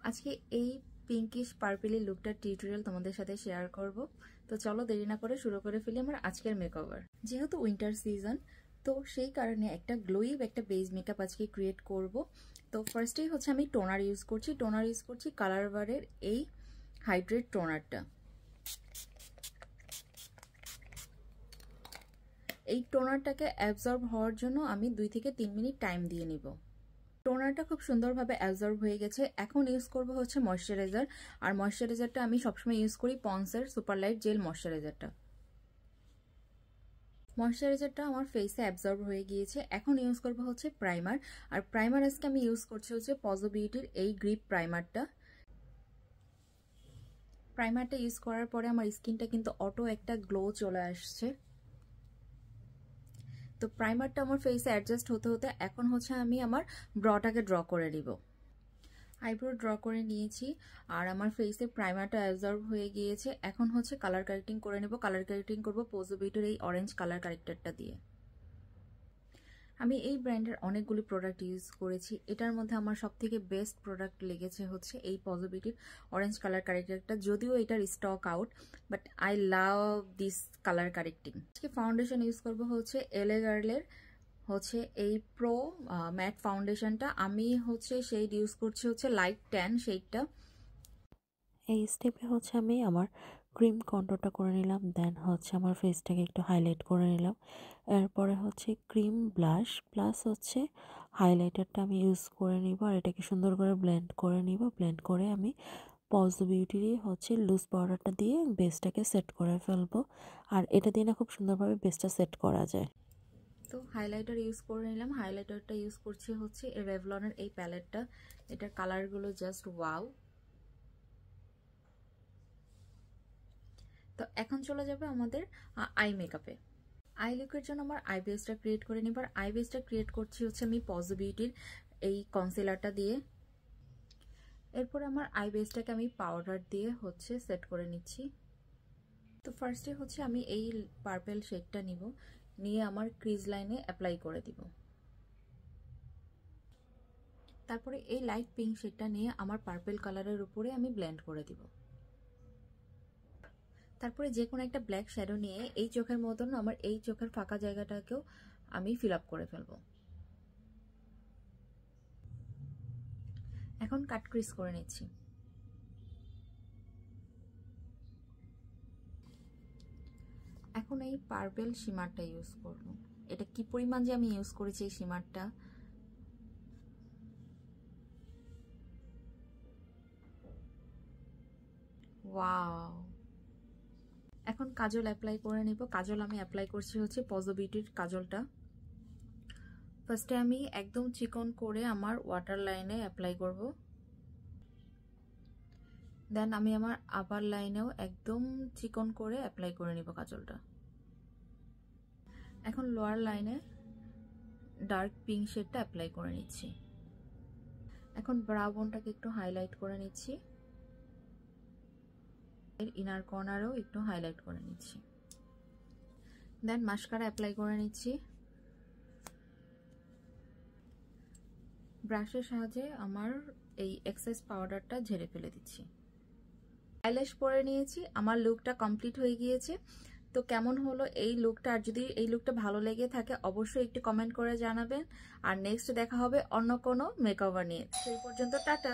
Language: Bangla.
আজকে এই পিঙ্কিশ পার্পলি লুকটার টিউটোরিয়াল তোমাদের সাথে শেয়ার করব। তো চলো দেরি না করে শুরু করে ফেলি আমার আজকের মেকওভার। যেহেতু উইন্টার সিজন, তো সেই কারণে একটা গ্লোই একটা বেস মেকআপ আজকে ক্রিয়েট করব। তো ফার্স্টেই হচ্ছে আমি টোনার ইউজ করছি কালার বারের এই হাইড্রেট টোনারটা। এই টোনারটাকে অ্যাবজর্ব হওয়ার জন্য আমি 2 থেকে 3 মিনিট টাইম দিয়ে নিব। টোনারটা খুব সুন্দরভাবে অ্যাবজর্ব হয়ে গেছে। এখন ইউজ করব হচ্ছে ময়শ্চারাইজার, আর ময়শ্চারাইজারটা আমি সবসময় ইউজ করি পন্সের সুপার লাইট জেল ময়শ্চারাইজারটা। ময়শ্চারাইজারটা আমার ফেসে অ্যাবজর্ব হয়ে গিয়েছে। এখন ইউজ করব হচ্ছে প্রাইমার, আর প্রাইমার আজকে আমি ইউজ করছি হচ্ছে পজো বিউটির এই গ্রিপ প্রাইমারটা। প্রাইমারটা ইউজ করার পরে আমার স্কিনটা কিন্তু অটো একটা গ্লো চলে আসছে। তো প্রাইমারটা আমার ফেসে অ্যাডজাস্ট হতে হতে এখন হচ্ছে আমি আমার ব্রটাকে ড্র করে নিব। আইব্রো ড্র করে নিয়েছি আর আমার ফেসে প্রাইমারটা অ্যাবজর্ব হয়ে গিয়েছে। এখন হচ্ছে কালার কারেক্টিং করে নেব। কালার কারেক্টিং করব পজো বিউটির এই অরেঞ্জ কালার কারেক্টরটা দিয়ে। আমি এই ব্র্যান্ডের অনেকগুলি প্রোডাক্ট ইউজ করেছি, এটার মধ্যে আমার সবথেকে বেস্ট প্রোডাক্ট লেগেছে হচ্ছে এই পজো বিউটির অরেঞ্জ কালার কারেক্টরটা। যদিও এটার stock out, but I love this colour correcting. আজকে ফাউন্ডেশন ইউজ করব হচ্ছে এলএ গার্লের হচ্ছে এই প্রো ম্যাট ফাউন্ডেশনটা। আমি হচ্ছে শেড ইউজ করছি হচ্ছে লাইট ট্যান শেডটা। এই স্টেপে হচ্ছে আমি আমার ক্রিম কন্ট্রোলটা করে নিলাম, দেন হচ্ছে আমার ফেসটাকে একটু হাইলাইট করে নিলাম। এরপরে হচ্ছে ক্রিম ব্লাশ প্লাস হচ্ছে হাইলাইটারটা আমি ইউজ করে নিব, আর এটাকে সুন্দর করে ব্লেন্ড করে নিব। ব্লেন্ড করে আমি পজো বিউটিরই হচ্ছে লুজ পাউডারটা দিয়ে বেসটাকে সেট করে ফেলবো। আর এটা দিয়ে না খুব সুন্দরভাবে বেসটা সেট করা যায়। তো হাইলাইটার ইউজ করে নিলাম। হাইলাইটারটা ইউজ করছি হচ্ছে রেভলনের এই প্যালেটটা। এটার কালারগুলো জাস্ট ওয়াও। তো এখন চলে যাবে আমাদের আই মেকআপে। আই লুকের জন্য আমার আই বেসটা ক্রিয়েট করে নিব। আর আই বেসটা ক্রিয়েট করছি হচ্ছে আমি পজো বিউটির এই কনসিলারটা দিয়ে। এরপর আমার আই বেসটাকে আমি পাউডার দিয়ে হচ্ছে সেট করে নিচ্ছি। তো ফার্স্টে হচ্ছে আমি এই পার্পল শেডটা নিব, নিয়ে আমার ক্রিজ লাইনে অ্যাপ্লাই করে দিব। তারপরে এই লাইট পিঙ্ক শেডটা নিয়ে আমার পার্পল কালারের উপরে আমি ব্লেন্ড করে দিব। তারপরে যে কোনো একটা ব্ল্যাক শ্যাডো নিয়ে এই চোখের মতন আমার এই চোখের ফাঁকা জায়গাটাকেও আমি ফিল আপ করে ফেলবো। এখন কাট ক্রিজ করে নিচ্ছি। এখন এই পার্পল শিমারটা ইউজ করব। এটা কি পরিমাণ যে আমি ইউজ করেছি এই শিমারটা, ওয়াও। এখন কাজল অ্যাপ্লাই করে নিব। কাজল আমি অ্যাপ্লাই করছি হচ্ছে পজো বিউটির কাজলটা। ফার্স্টে আমি একদম চিকন করে আমার ওয়াটার লাইনে অ্যাপ্লাই করব, দেন আমি আমার আপার লাইনেও একদম চিকন করে অ্যাপ্লাই করে নিব কাজলটা। এখন লোয়ার লাইনে ডার্ক পিঙ্ক শেডটা অ্যাপ্লাই করে নিচ্ছি। এখন ব্রাউ বোনটাকে একটু হাইলাইট করে নিচ্ছি, এর ইনার কর্নারেও একটু হাইলাইট করে নিচ্ছি। দেন মাস্কারা অ্যাপ্লাই করে নিচ্ছি। ব্রাশের সাহায্যে আমার এই এক্সেস পাউডারটা ঝেড়ে ফেলে দিচ্ছি। আইল্যাশ পরে নিয়েছি, আমার লুকটা কমপ্লিট হয়ে গিয়েছে। তো কেমন হলো এই লুকটা? আর যদি এই লুকটা ভালো লেগে থাকে অবশ্যই একটু কমেন্ট করে জানাবেন। আর নেক্সট দেখা হবে অন্য কোনো মেকওভার নিয়ে। সেই পর্যন্ত টাটা।